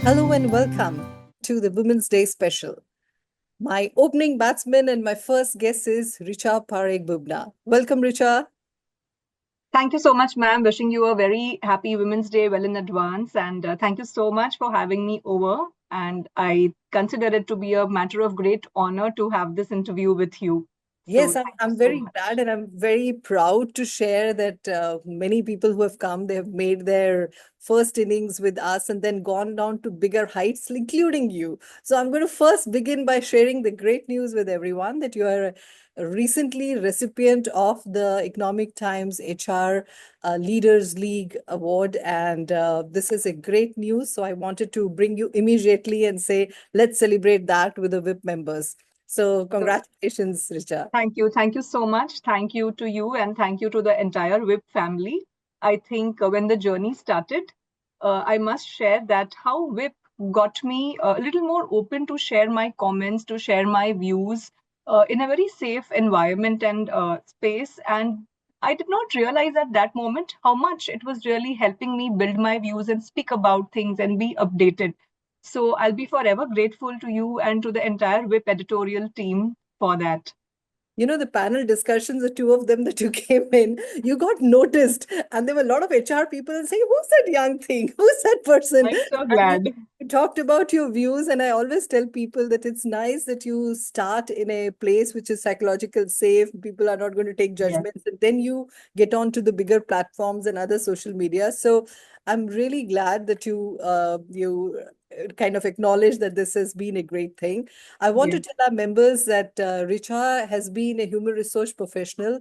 Hello and welcome to the Women's Day special. My opening batsman and my first guest is Richa Parikh Bubna. Welcome, Richa. Thank you so much, ma'am. Wishing you a very happy Women's Day well in advance. And thank you so much for having me over. And I consider it to be a matter of great honor to have this interview with you. So Yes, I'm, thank you I'm so very much. glad and I'm very proud to share that many people who have come, they have made their first innings with us and then gone down to bigger heights, including you. So I'm going to first begin by sharing the great news with everyone that you are a recently recipient of the Economic Times HR Leaders League Award. And this is a great news. So I wanted to bring you immediately and say, let's celebrate that with the WiP members. So So congratulations, Richa. thank you. Thank you so much. Thank you to you and thank you to the entire WIP family. I think when the journey started, I must share that how WIP got me a little more open to share my comments, to share my views in a very safe environment and space. And I did not realize at that moment how much it was really helping me build my views and speak about things and be updated. So I'll be forever grateful to you and to the entire WIP editorial team for that. You know, the panel discussions, the two of them that you came in, you got noticed. And there were a lot of HR people saying, who's that young thing? Who's that person? I'm so And glad. you talked about your views. And I always tell people that it's nice that you start in a place which is psychological safe. People are not going to take Yes. judgments. And then you get on to the bigger platforms and other social media. So I'm really glad that you kind of acknowledge that this has been a great thing. I want to Yes. tell our members that Richa has been a human resource professional.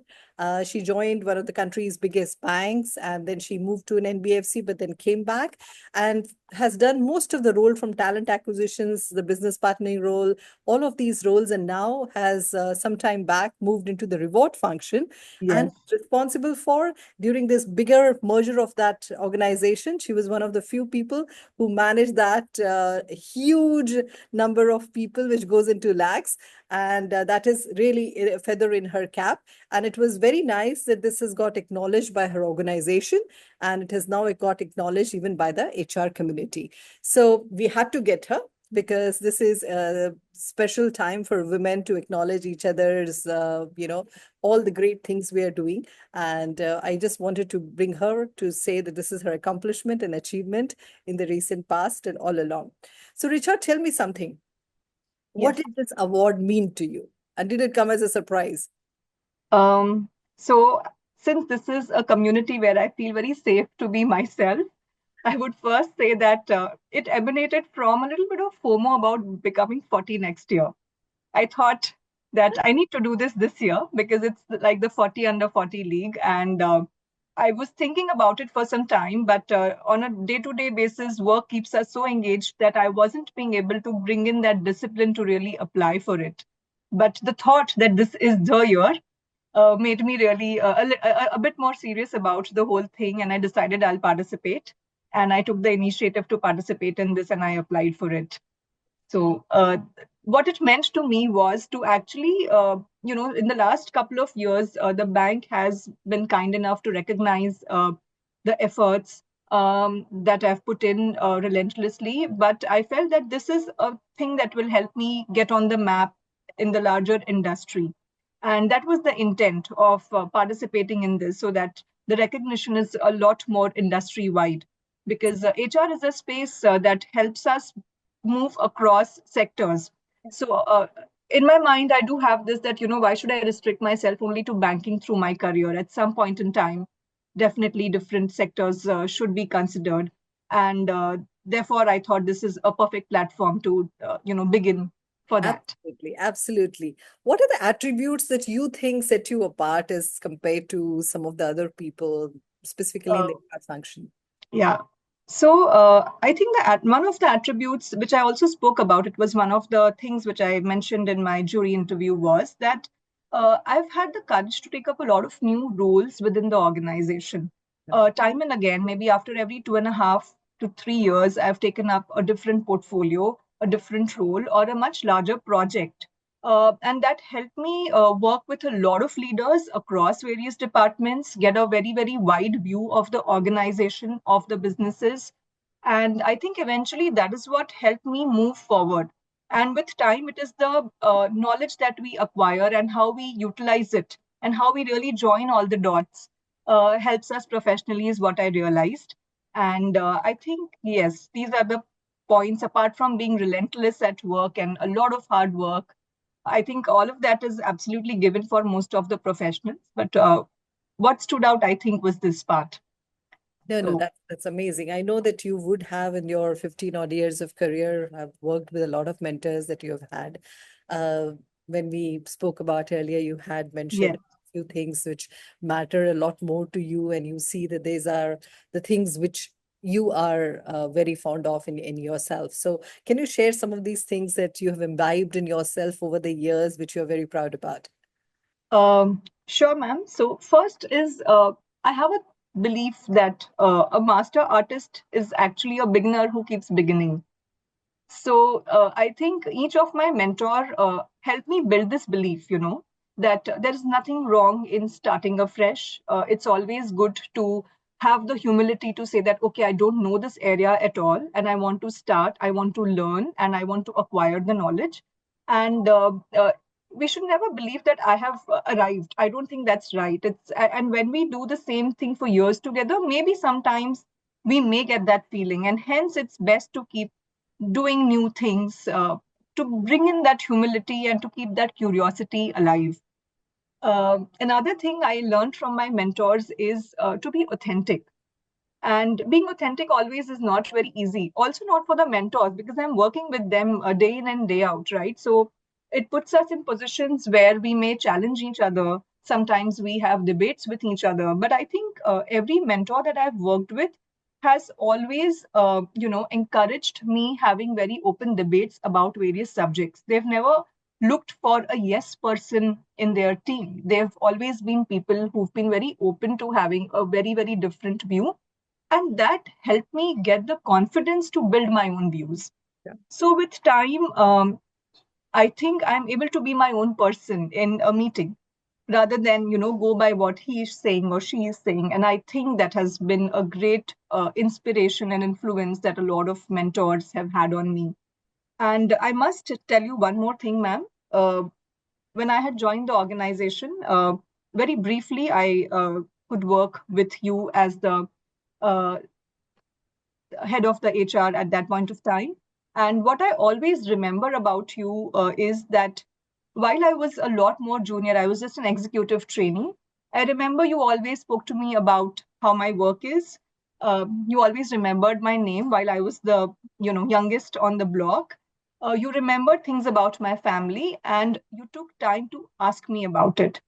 She joined one of the country's biggest banks and then she moved to an NBFC, but then came back and has done most of the role from talent acquisitions, the business partnering role, all of these roles, and now has some time back moved into the reward function and Yes. responsible for during this bigger merger of that organization. She was one of the few people who managed that huge number of people, which goes into lakhs. And that is really a feather in her cap. And it was very nice that this has got acknowledged by her organization. And it has now got acknowledged even by the HR community. So we had to get her because this is a special time for women to acknowledge each other's, all the great things we are doing. And I just wanted to bring her to say that this is her accomplishment and achievement in the recent past and all along. So, Richard, tell me something. What Yes. did this award mean to you? And did it come as a surprise? So since this is a community where I feel very safe to be myself, I would first say that it emanated from a little bit of FOMO about becoming 40 next year. I thought that I need to do this year because it's like the 40 under 40 league. And I was thinking about it for some time, but on a day to day basis, work keeps us so engaged that I wasn't being able to bring in that discipline to really apply for it. But the thought that this is the year made me really a bit more serious about the whole thing. And I decided I'll participate. And I took the initiative to participate in this and I applied for it. So, what it meant to me was to actually, in the last couple of years, the bank has been kind enough to recognize the efforts that I've put in relentlessly. But I felt that this is a thing that will help me get on the map in the larger industry. And that was the intent of participating in this, so that the recognition is a lot more industry wide. Because HR is a space that helps us move across sectors. So, in my mind, I do have this that, why should I restrict myself only to banking through my career? At some point in time, definitely different sectors should be considered. And therefore, I thought this is a perfect platform to, begin for that. Absolutely, absolutely. What are the attributes that you think set you apart as compared to some of the other people, specifically in Uh, the HR function? Yeah. So I think that one of the attributes which I also spoke about, it was one of the things which I mentioned in my jury interview was that I've had the courage to take up a lot of new roles within the organization. Time and again, maybe after every 2.5 to 3 years, I've taken up a different portfolio, a different role, or a much larger project. And that helped me work with a lot of leaders across various departments, get a very, very wide view of the organization, of the businesses. And I think eventually that is what helped me move forward. And with time, it is the knowledge that we acquire and how we utilize it and how we really join all the dots helps us professionally, is what I realized. And I think, yes, these are the points apart from being relentless at work and a lot of hard work. I think all of that is absolutely given for most of the professionals. But what stood out, I think, was this part. No, no, So, that's amazing. I know that you would have in your 15 odd years of career, have worked with a lot of mentors that you have had. Uh, when we spoke about earlier, you had mentioned yes. a few things which matter a lot more to you, and you see that these are the things which you are very fond of in yourself. So, can you share some of these things that you have imbibed in yourself over the years, which you're very proud about? Sure, ma'am. So, first is I have a belief that a master artist is actually a beginner who keeps beginning. So I think each of my mentor helped me build this belief, that there is nothing wrong in starting afresh. It's always good to have the humility to say that, okay, I don't know this area at all, and I want to start, I want to learn, and I want to acquire the knowledge. And we should never believe that I have arrived. I don't think that's right. And when we do the same thing for years together, maybe sometimes we may get that feeling, and hence it's best to keep doing new things, to bring in that humility and to keep that curiosity alive. Another thing I learned from my mentors is to be authentic. And being authentic always is not very easy. Also, not for the mentors, because I'm working with them day in and day out, right? So it puts us in positions where we may challenge each other. Sometimes we have debates with each other. But I think every mentor that I've worked with has always, encouraged me having very open debates about various subjects. They've never looked for a yes person in their team. They've always been people who've been very open to having a very, very different view, and that helped me get the confidence to build my own views. Yeah. So with time, I think I'm able to be my own person in a meeting rather than go by what he is saying or she is saying. And I think that has been a great inspiration and influence that a lot of mentors have had on me. And I must tell you one more thing, ma'am. When I had joined the organization, very briefly I could work with you as the uh, head of the HR at that point of time. And what I always remember about you is that while I was a lot more junior, I was just an executive trainee. I remember you always spoke to me about how my work is. You always remembered my name while I was the youngest on the block. You remembered things about my family, and you took time to ask me about it.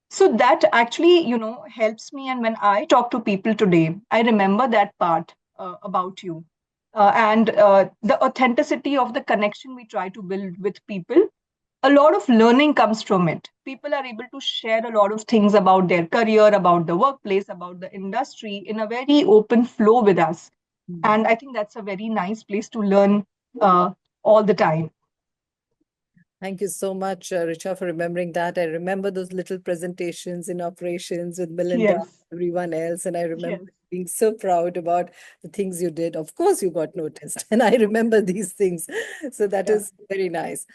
So that actually helps me, and when I talk to people today, I remember that part about you, and the authenticity of the connection we try to build with people. A lot of learning comes from it. People are able to share a lot of things about their career, about the workplace, about the industry in a very open flow with us, Mm. and I think that's a very nice place to learn all the time. Thank you so much, Richa, for remembering that. I remember those little presentations in operations with Melinda, Yes. everyone else, and I remember Yes. being so proud about the things you did. Of course, you got noticed, and I remember these things. So that Yeah. is very nice.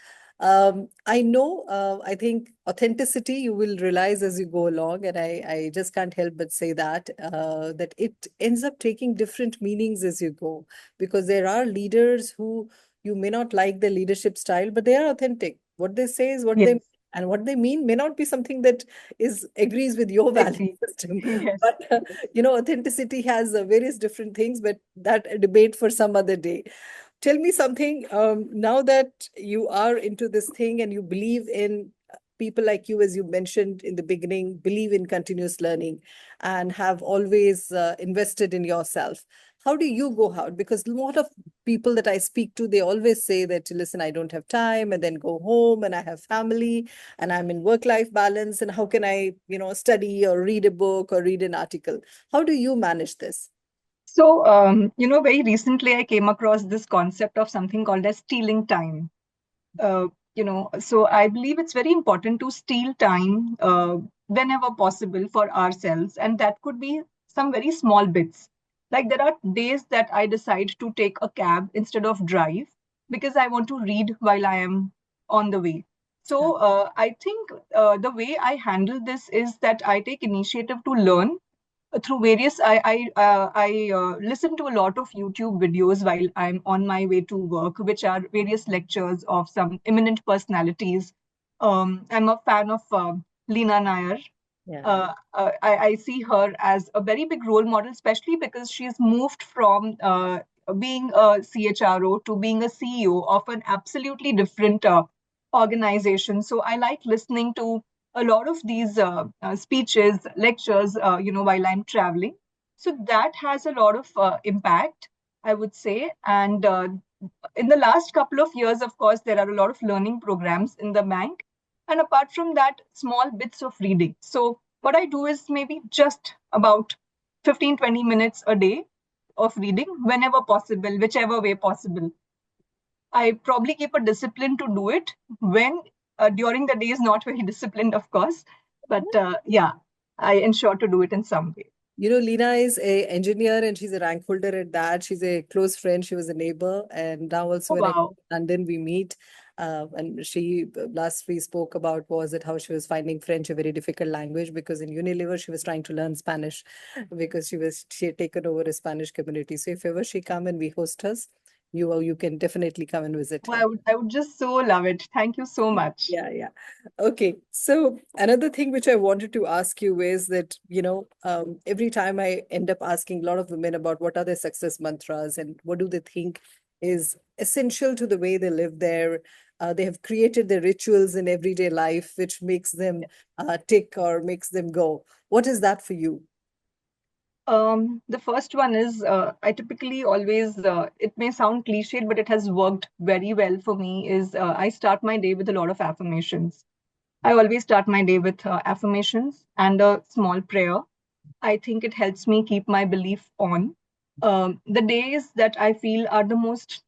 I know, I think authenticity you will realize as you go along, and I just can't help but say that, that it ends up taking different meanings as you go, because there are leaders who you may not like their leadership style, but they are authentic. What they say is what they mean, Yes. and what they mean may not be something that is agrees with your value Agree. system. Yes. But authenticity has various different things, but that a debate for some other day. Tell me something. Now that you are into this thing and you believe in people like you, as you mentioned in the beginning, believe in continuous learning and have always invested in yourself. How do you go out? Because a lot of people that I speak to, they always say that, listen, I don't have time, and then go home and I have family and I'm in work-life balance. And how can I, study or read a book or read an article? How do you manage this? So, very recently I came across this concept of something called as stealing time. So I believe it's very important to steal time whenever possible for ourselves. And that could be some very small bits. Like there are days that I decide to take a cab instead of drive because I want to read while I am on the way. So I think the way I handle this is that I take initiative to learn through various. I listen to a lot of YouTube videos while I'm on my way to work, which are various lectures of some eminent personalities. I'm a fan of Leena Nair. Yeah. I see her as a very big role model, especially because she's moved from being a CHRO to being a CEO of an absolutely different organization. So I like listening to a lot of these speeches, lectures, while I'm traveling. So that has a lot of impact, I would say. And in the last couple of years, of course, there are a lot of learning programs in the bank. And apart from that, small bits of reading. So what I do is maybe just about 15, 20 minutes a day of reading whenever possible, whichever way possible. I probably keep a discipline to do it when during the day is not very disciplined, of course. But yeah, I ensure to do it in some way. You know, Lena is a engineer and she's a rank holder at that. She's a close friend. She was a neighbor, and now also Oh, when I wow. London we meet. And she last we spoke about was it how she was finding French a very difficult language because in Unilever she was trying to learn Spanish because she had taken over a Spanish community. So if ever she come and we host us, you can definitely come and visit Oh, her. I would just so love it. Thank you so much. Yeah, yeah. Okay. So another thing which I wanted to ask you is that, every time I end up asking a lot of women about what are their success mantras and what do they think is essential to the way they live there. They have created their rituals in everyday life, which makes them tick or makes them go. What is that for you? The first one is I typically always, it may sound cliched, but it has worked very well for me. Is I start my day with a lot of affirmations. I always start my day with affirmations and a small prayer. I think it helps me keep my belief on. The days that I feel are the most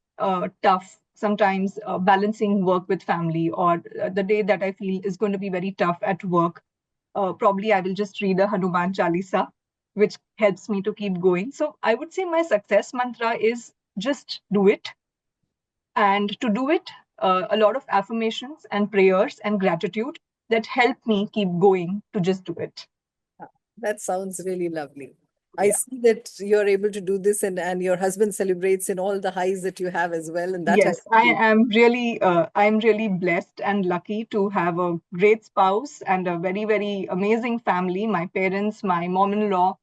tough, sometimes balancing work with family, or the day that I feel is going to be very tough at work, probably I will just read a Hanuman Chalisa, which helps me to keep going. So I would say my success mantra is just do it. And to do it, a lot of affirmations and prayers and gratitude that help me keep going to just do it. That sounds really lovely. I Yeah. see that you're able to do this and your husband celebrates in all the highs that you have as well. And that I Yes, appreciate. I'm really blessed and lucky to have a great spouse and a very, very amazing family. My parents, my mom-in-law,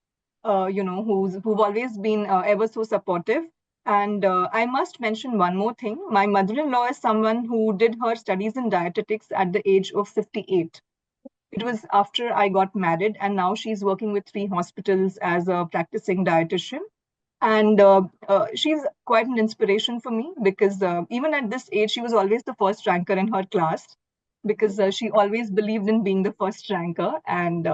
who've always been ever so supportive. And I must mention one more thing. My mother-in-law is someone who did her studies in dietetics at the age of 58. It was after I got married, and now she's working with three hospitals as a practicing dietitian. And she's quite an inspiration for me because even at this age, she was always the first ranker in her class because she always believed in being the first ranker. And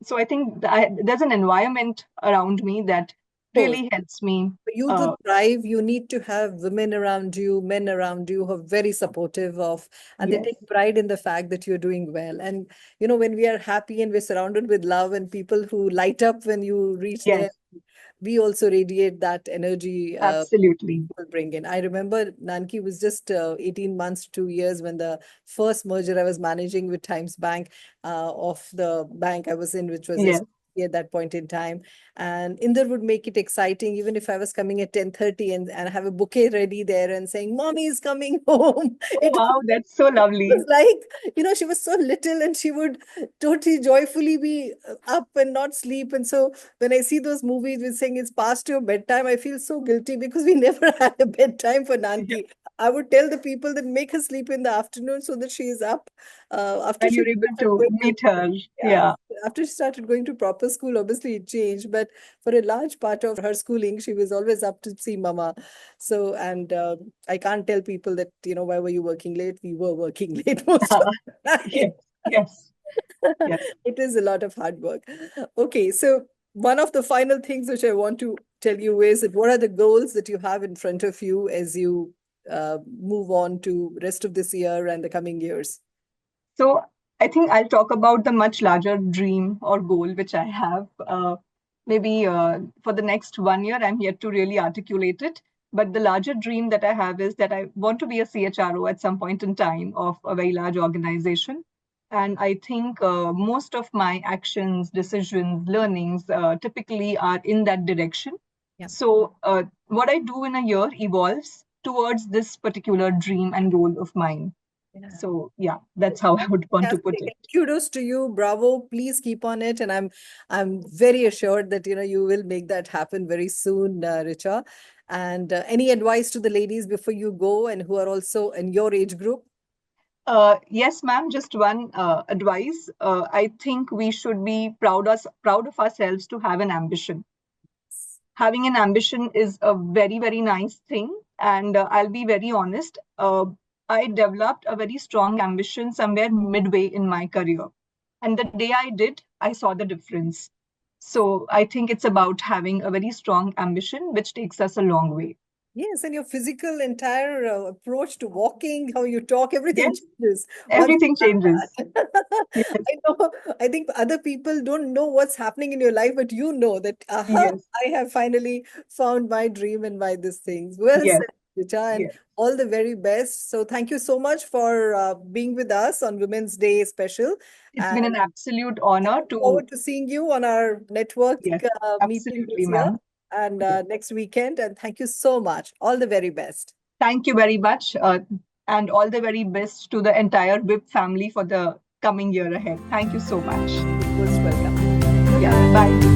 so I think there's an environment around me that Course. really helps me. For you to Uh, thrive, you need to have women around you, men around you who are very supportive of, and they yes, take pride in the fact that you're doing well. And, when we are happy and we're surrounded with love and people who light up when you reach there, yes, we also radiate that energy absolutely. people bring in. I remember Nanki was just 18 months to 2 years when the first merger I was managing with Times Bank of the bank I was in, which was Yes. at that point in time. And Inder would make it exciting, even if I was coming at 10:30 and have a bouquet ready there and saying, Mommy is coming home. Oh, wow, that's so Was lovely. like, she was so little and she would totally joyfully be up and not sleep. And so when I see those movies with saying it's past your bedtime, I feel so guilty because we never had a bedtime for Yeah. Nanki. I would tell the people that make her sleep in the afternoon so that she is up after And she you're able started to going to meet her. yeah, Yeah. after she started going to proper school, obviously it changed, but for a large part of her schooling, she was always up to see mama. So, and I can't tell people that, why were you working late? We were working late most of the Yes, time. yes, yes. It is a lot of hard work. Okay, so one of the final things which I want to tell you is that what are the goals that you have in front of you as you move on to rest of this year and the coming years? So I think I'll talk about the much larger dream or goal which I have. Maybe for the next 1 year, I'm yet to really articulate it. But the larger dream that I have is that I want to be a CHRO at some point in time of a very large organization. And I think most of my actions, decisions, learnings typically are in that direction. Yeah. So what I do in a year evolves towards this particular dream and goal of mine. Yeah. So yeah, that's how I would want to put Fantastic. it. And kudos to you. Bravo. Please keep on it. And I'm very assured that you will make that happen very soon, Richa. And any advice to the ladies before you go and who are also in your age group? Yes, ma'am. Just one advice. I think we should be proud of ourselves to have an ambition. Having an ambition is a very, very nice thing. And I'll be very honest. I developed a very strong ambition somewhere midway in my career. And the day I did, I saw the difference. So I think it's about having a very strong ambition, which takes us a long way. Yes, and your physical entire approach to walking, how you talk, everything Yes, changes once everything you changes. have that. Yes, I know, I think other people don't know what's happening in your life, but you know that, aha, yes, I have finally found my dream and my these things. Well yes, said, Richa, and yes. all the very best. So thank you so much for being with us on Women's Day special. It's been And an absolute I honor look to, forward to seeing you on our network yes, meeting absolutely, this year ma'am. and Yes. next weekend. And thank you so much. All the very best. Thank you very much. And all the very best to the entire WIP family for the coming year ahead. Thank you so much. Most welcome. Yeah, Bye-bye. bye.